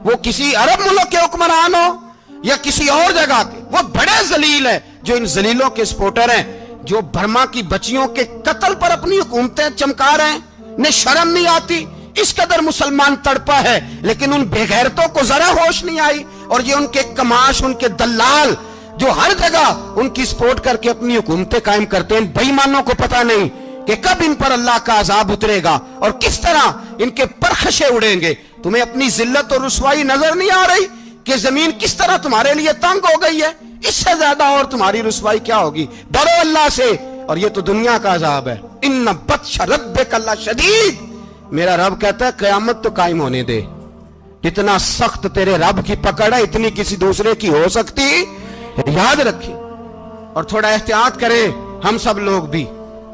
وہ کسی عرب ملک کے حکمران ہو یا کسی اور جگہ کے، وہ بڑے ذلیل ہیں جو ان ذلیلوں کے سپورٹر ہیں، جو برما کی بچیوں کے قتل پر اپنی حکومتیں چمکا رہے ہیں، انہیں شرم نہیں آتی۔ اس قدر مسلمان تڑپا ہے لیکن ان بے غیرتوں کو ذرا ہوش نہیں آئی، اور یہ ان کے کماش، ان کے دلال جو ہر جگہ ان کی سپورٹ کر کے اپنی حکومتیں قائم کرتے ہیں، بے ایمانوں کو پتہ نہیں کہ کب ان پر اللہ کا عذاب اترے گا اور کس طرح ان کے پرخشے اڑیں گے۔ تمہیں اپنی ذلت اور رسوائی نظر نہیں آ رہی کہ زمین کس طرح تمہارے لیے تنگ ہو گئی ہے؟ اس سے زیادہ اور تمہاری رسوائی کیا ہوگی؟ ڈرو اللہ سے، اور یہ تو دنیا کا عذاب ہے. ان بطش ربک لشدید، میرا رب کہتا ہے قیامت تو قائم ہونے دے. جتنا سخت تیرے رب کی پکڑ ہے اتنی کسی دوسرے کی ہو سکتی. یاد رکھیں اور تھوڑا احتیاط کریں ہم سب لوگ بھی،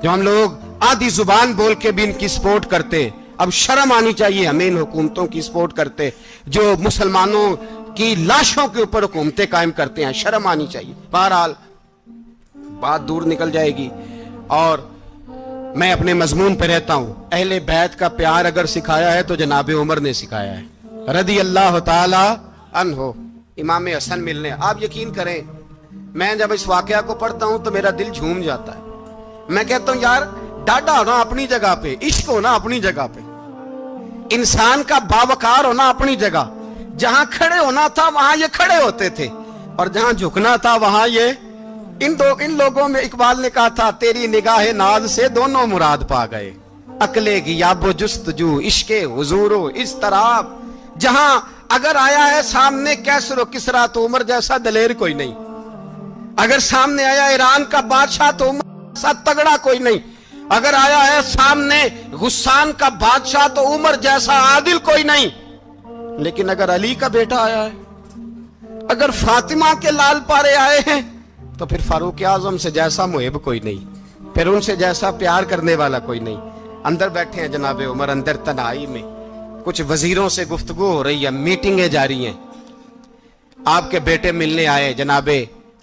جو ہم لوگ آدھی زبان بول کے بھی ان کی سپورٹ کرتے. اب شرم آنی چاہیے ہمیں ان حکومتوں کی سپورٹ کرتے جو مسلمانوں کی لاشوں کے اوپر حکومتیں قائم کرتے ہیں. شرم آنی چاہیے. بہرحال بات دور نکل جائے گی اور میں اپنے مضمون پہ رہتا ہوں. اہل بیت کا پیار اگر سکھایا ہے تو جناب عمر نے سکھایا ہے رضی اللہ تعالی عنہ. امام حسن ملنے، آپ یقین کریں میں جب اس واقعہ کو پڑھتا ہوں تو میرا دل جھوم جاتا ہے. میں کہتا ہوں یار ڈاڈا ہونا اپنی جگہ پہ، عشق ہونا اپنی جگہ پہ، انسان کا باوقار ہونا اپنی جگہ. جہاں کھڑے ہونا تھا وہاں یہ کھڑے ہوتے تھے اور جہاں جھکنا تھا وہاں یہ ان لوگوں میں اقبال نے کہا تھا تیری نگاہ ناز سے دونوں مراد پا گئے، عقلے کی یاب و جستجو، عشق حضور و اضطراب. جہاں اگر آیا ہے سامنے کیسر و کسرا تو عمر جیسا دلیر کوئی نہیں، اگر سامنے آیا ایران کا بادشاہ تو عمر جیسا تگڑا کوئی نہیں، اگر آیا ہے سامنے غسان کا بادشاہ تو عمر جیسا عادل کوئی نہیں. لیکن اگر علی کا بیٹا آیا ہے، اگر فاطمہ کے لال پارے آئے ہیں تو پھر فاروق اعظم سے جیسا محب کوئی نہیں، پھر ان سے جیسا پیار کرنے والا کوئی نہیں. اندر بیٹھے ہیں جناب عمر، اندر تنہائی میں کچھ وزیروں سے گفتگو ہو رہی ہے، میٹنگیں جاری ہیں. آپ کے بیٹے ملنے آئے جناب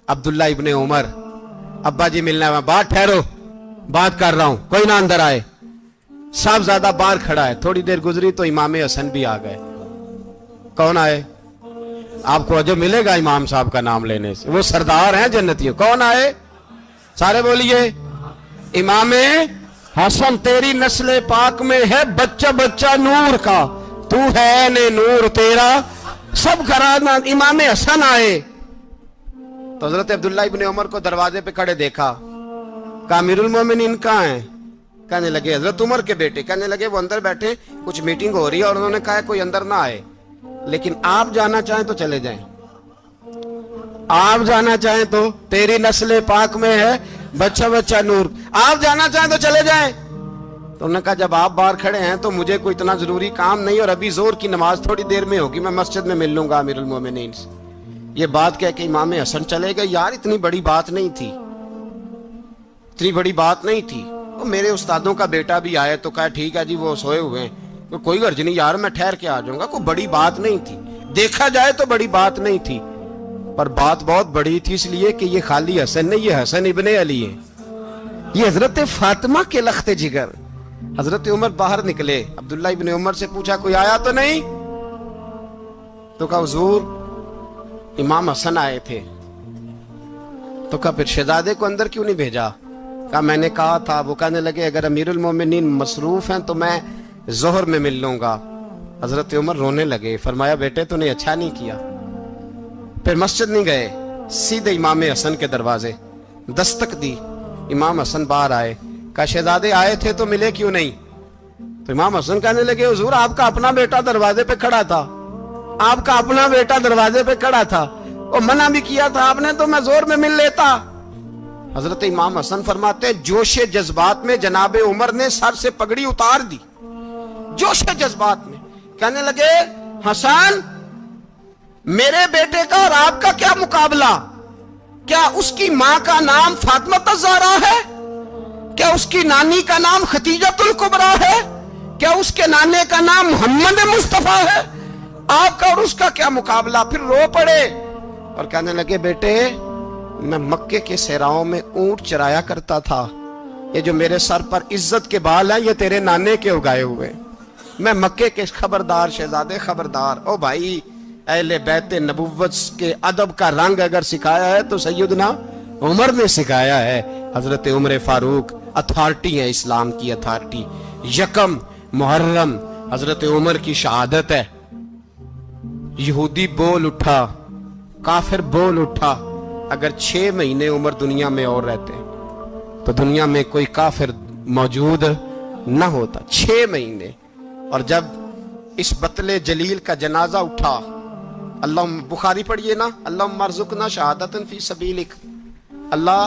عبداللہ ابن عمر. ابا جی ملنا ہے، بات ٹھہرو بات کر رہا ہوں، کوئی نہ اندر آئے. صاحب زیادہ باہر کھڑا ہے. تھوڑی دیر گزری تو امام حسن بھی آ گئے. کون آئے؟ آپ کو جو ملے گا امام صاحب کا نام لینے سے، وہ سردار ہیں جنتیوں. کون آئے؟ سارے بولیے. امام حسن تیری نسل پاک میں ہے بچہ بچہ نور کا، تو ہے نے نور تیرا سب گھرانہ. امام حسن آئے تو حضرت عبداللہ ابن عمر کو دروازے پہ کھڑے دیکھا. کہا امیر المومنین کہاں ہیں؟ کہنے لگے حضرت عمر کے بیٹے. کہنے لگے وہ اندر بیٹھے، کچھ میٹنگ ہو رہی ہے اور انہوں نے کہا کوئی اندر نہ آئے، لیکن آپ جانا چاہیں تو چلے جائیں. آپ جانا چاہیں تو تیری نسل پاک میں ہے بچہ بچہ نور، آپ جانا چاہیں تو چلے جائیں. تو انہوں نے کہا جب آپ باہر کھڑے ہیں تو مجھے کوئی اتنا ضروری کام نہیں، اور ابھی زور کی نماز تھوڑی دیر میں ہوگی، میں مسجد میں مل لوں گا امیر المومنین سے. یہ بات کہہ کے امام حسن چلے گئے. یار اتنی بڑی بات نہیں تھی، اتنی بڑی بات نہیں تھی. وہ میرے استادوں کا بیٹا بھی آئے تو کہا ٹھیک ہے جی وہ سوئے ہوئے ہیں، کوئی غرض نہیں یار میں ٹھہر کے آ جاؤں گا. کوئی بڑی بات نہیں تھی، دیکھا جائے تو بڑی بات نہیں تھی، پر بات بہت بڑی تھی اس لیے کہ یہ خالی حسن نہیں، یہ حسن ابن علی ہے، یہ حضرت فاطمہ کے لخت جگر. حضرت عمر باہر نکلے. عبداللہ ابن عمر سے پوچھا کوئی آیا تو نہیں؟ تو کہا حضور امام حسن آئے تھے. تو کہا پھر شہزادے کو اندر کیوں نہیں بھیجا؟ کہا میں نے کہا تھا. وہ کہنے لگے اگر امیر المومنین مصروف ہیں تو میں ظہر میں مل لوں گا. حضرت عمر رونے لگے. فرمایا بیٹے تو نے اچھا نہیں کیا. پھر مسجد نہیں گئے، سیدھے امام حسن کے دروازے دستک دی. امام حسن باہر آئے. کہا شہزادے آئے تھے تو ملے کیوں نہیں؟ تو امام حسن کہنے لگے حضور آپ کا اپنا بیٹا دروازے پہ کھڑا تھا، آپ کا اپنا بیٹا دروازے پہ کھڑا تھا، اور منع بھی کیا تھا آپ نے تو میں زور میں مل لیتا. حضرت امام حسن فرماتے جوش جذبات میں جناب عمر نے سر سے پگڑی اتار دی. جوش جذبات میں کہنے لگے حسن میرے بیٹے کا اور آپ کا کیا مقابلہ؟ کیا اس کی ماں کا نام فاطمہ الزہرا ہے؟ کیا اس کی نانی کا نام خدیجۃ الکبریٰ ہے؟ کیا اس کے نانے کا نام محمد مصطفیٰ ہے؟ آپ کا اور اس کا کیا مقابلہ؟ پھر رو پڑے اور کہنے لگے بیٹے میں مکے کے صحراؤں میں اونٹ چرایا کرتا تھا، یہ جو میرے سر پر عزت کے بال ہیں یہ تیرے نانے کے اگائے ہوئے. میں مکے کے خبردار شہزادے خبردار. او بھائی اہل بیت نبوت کے ادب کا رنگ اگر سکھایا ہے تو سیدنا عمر نے سکھایا ہے. حضرت عمر فاروق اتھارٹی ہے، اسلام کی اتھارٹی. یکم محرم حضرت عمر کی شہادت ہے. یہودی بول اٹھا، کافر بول اٹھا. اگر 6 مہینے عمر دنیا میں اور رہتے تو دنیا میں کوئی کافر موجود نہ ہوتا. 6 مہینے. اور جب اس بطل جلیل کا جنازہ اٹھا، اللہ بخاری پڑھیے نا، اللہم ارزقنا شہادۃ فی سبیلک، اللہ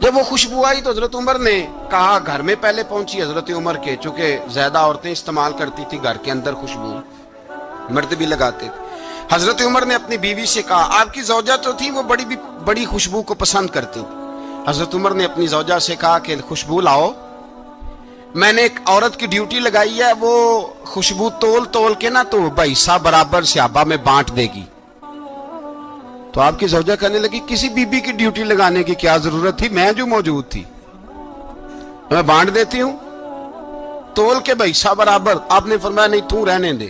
جب وہ خوشبو آئی تو حضرت عمر نے کہا، گھر میں پہلے پہنچی حضرت عمر کے، چونکہ زیادہ عورتیں استعمال کرتی تھی گھر کے اندر خوشبو، مرد بھی لگاتے تھے۔ حضرت عمر نے اپنی بیوی سے کہا، آپ کی زوجہ تو تھی وہ بڑی خوشبو کو پسند کرتی تھی۔ حضرت عمر نے اپنی زوجہ سے کہا کہ خوشبو لاؤ، میں نے ایک عورت کی ڈیوٹی لگائی ہے، وہ خوشبو تول کے نا تو حصہ برابر صحابہ میں بانٹ دے گی۔ تو آپ کی زوجہ کہنے لگی، کسی بی بی کی ڈیوٹی لگانے کی کیا ضرورت تھی، میں جو موجود تھی میں بانٹ دیتی ہوں تول کے حصہ برابر۔ آپ نے فرمایا نہیں، تو رہنے دے،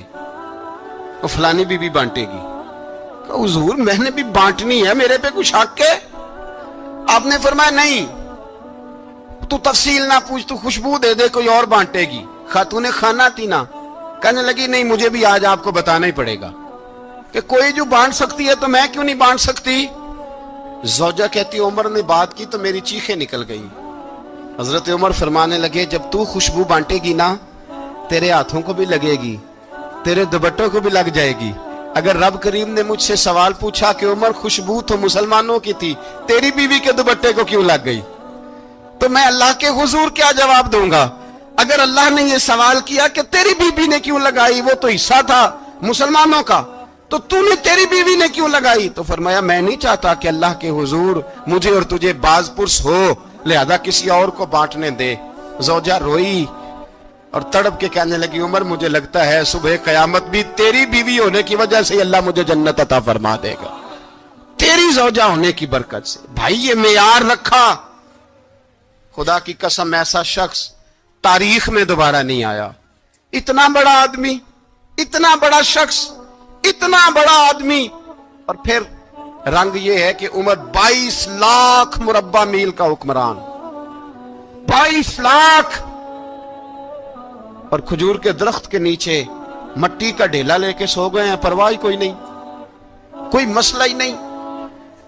وہ فلانی بی بی بانٹے گی۔ کہا حضور میں نے بھی بانٹنی ہے، میرے پہ کچھ حق ہے؟ آپ نے فرمایا نہیں، تو تفصیل نہ پوچھ، تو خوشبو دے دے، کوئی اور بانٹے گی۔ خاتون خانہ تھی نا، کہنے لگی نہیں، مجھے بھی آج آپ کو بتانا ہی پڑے گا کہ کوئی جو بانٹ سکتی ہے تو میں کیوں نہیں بانٹ سکتی؟ زوجہ کہتی عمر نے بات کی تو میری چیخیں نکل گئی۔ حضرت عمر فرمانے لگے، جب تو خوشبو بانٹے گی نا، تیرے ہاتھوں کو بھی لگے گی، تیرے دوپٹوں کو بھی لگ جائے گی۔ اگر رب کریم نے مجھ سے سوال پوچھا کہ عمر خوشبو تو مسلمانوں کی تھی، تیری بیوی کے دوپٹے کو کیوں لگ گئی، تو میں اللہ کے حضور کیا جواب دوں گا؟ اگر اللہ نے یہ سوال کیا کہ تیری بیوی نے کیوں لگائی، وہ تو حصہ تھا مسلمانوں کا، تو نے تیری بیوی نے کیوں لگائی؟ تو فرمایا میں نہیں چاہتا کہ اللہ کے حضور مجھے اور تجھے باز پرس ہو، لہذا کسی اور کو بانٹنے دے۔ زوجہ روئی اور تڑپ کے کہنے لگی، عمر مجھے لگتا ہے صبح قیامت بھی تیری بیوی ہونے کی وجہ سے اللہ مجھے جنت عطا فرما دے گا، تیری زوجہ ہونے کی برکت سے۔ بھائی یہ معیار رکھا، خدا کی قسم ایسا شخص تاریخ میں دوبارہ نہیں آیا۔ اتنا بڑا آدمی، اتنا بڑا شخص، اتنا بڑا آدمی، اور پھر رنگ یہ ہے کہ عمر 22 لاکھ مربع میل کا حکمران، 22 لاکھ، اور کھجور کے درخت کے نیچے مٹی کا ڈھیلا لے کے سو گئے ہیں، پرواہ کوئی نہیں، کوئی مسئلہ ہی نہیں۔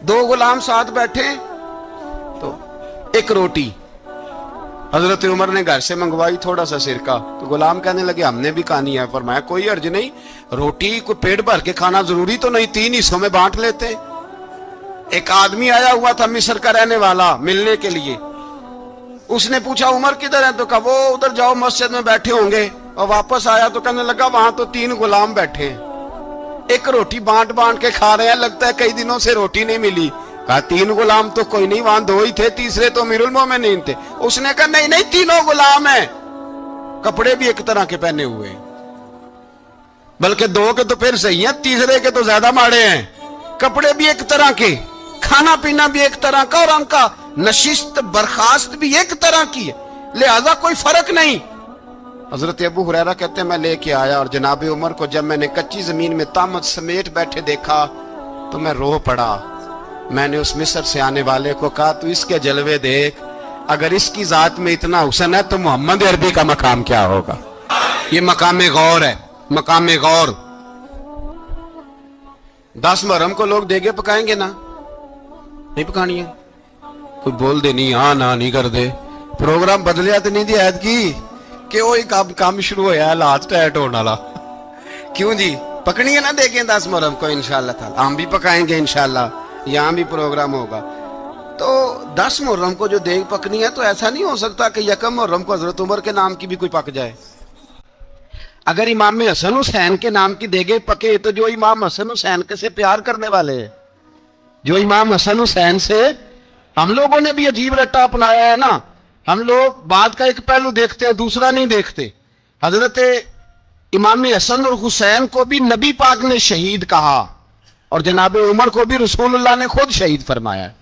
2 غلام ساتھ بیٹھے تو ایک روٹی حضرت عمر نے گھر سے منگوائی، تھوڑا سا سرکہ، تو غلام کہنے لگے ہم نے بھی کھانی ہے۔ فرمایا کوئی حرج نہیں، روٹی کو پیٹ بھر کے کھانا ضروری تو نہیں، 3 حصوں میں بانٹ لیتے۔ ایک آدمی آیا ہوا تھا مصر کا رہنے والا ملنے کے لیے، اس نے پوچھا عمر کدھر ہے، تو کہا وہ ادھر جاؤ مسجد میں بیٹھے ہوں گے، اور واپس آیا تو کہنے لگا وہاں تو 3 غلام بیٹھے ہیں، ایک روٹی بانٹ کے کھا رہے ہیں، لگتا ہے کئی دنوں سے روٹی نہیں ملی۔ کہا 3 غلام تو کوئی نہیں، وہاں 2 ہی تھے، تیسرے تو امیر المومنین تھے۔ اس نے کہا نہیں 3 غلام ہیں، کپڑے بھی ایک طرح کے پہنے ہوئے ہیں، بلکہ 2 کے تو پھر صحیح ہیں، تیسرے کے تو زیادہ ماڑے ہیں، کپڑے بھی ایک طرح کے، کھانا پینا بھی ایک طرح کا، اور ان کا نشست برخاست بھی ایک طرح کی ہے، لہذا کوئی فرق نہیں۔ حضرت ابو ہریرہ کہتے ہیں میں لے کے آیا، اور جناب عمر کو جب میں نے کچی زمین میں تامت سمیٹ بیٹھے دیکھا تو میں رو پڑا۔ میں نے اس مصر سے آنے والے کو کہا تو اس کے جلوے دیکھ، اگر اس کی ذات میں اتنا حسن ہے تو محمد عربی کا مقام کیا ہوگا؟ یہ مقام غور ہے، مقام غور۔ 10 محرم کو لوگ دیگے پکائیں گے نا، نہیں پکانی ہے؟ کوئی بول دے نہیں، ہاں نہ نہیں کر دے، پروگرام بدلیا تو نہیں دی عید کی کہ وہی کام شروع ہوا ہے لاسٹ ٹائٹ ہونے والا، کیوں جی پکنی ہے نا دیکھیں 10 محرم کو انشاءاللہ تعالی، ہم بھی پکائیں گے انشاءاللہ، یہاں بھی پروگرام ہوگا۔ تو 10 محرم کو جو دیگ پکنی ہے تو ایسا نہیں ہو سکتا کہ 1 محرم کو حضرت عمر کے نام کی بھی کوئی پک جائے۔ اگر امام حسن حسین کے نام کی دیگیں پکے تو جو امام حسن حسین سے پیار کرنے والے ہیں، جو امام حسن حسین سے، ہم لوگوں نے بھی عجیب رٹا اپنایا ہے نا، ہم لوگ بات کا ایک پہلو دیکھتے ہیں دوسرا نہیں دیکھتے۔ حضرت امام حسن اور حسین کو بھی نبی پاک نے شہید کہا، اور جناب عمر کو بھی رسول اللہ نے خود شہید فرمایا ہے۔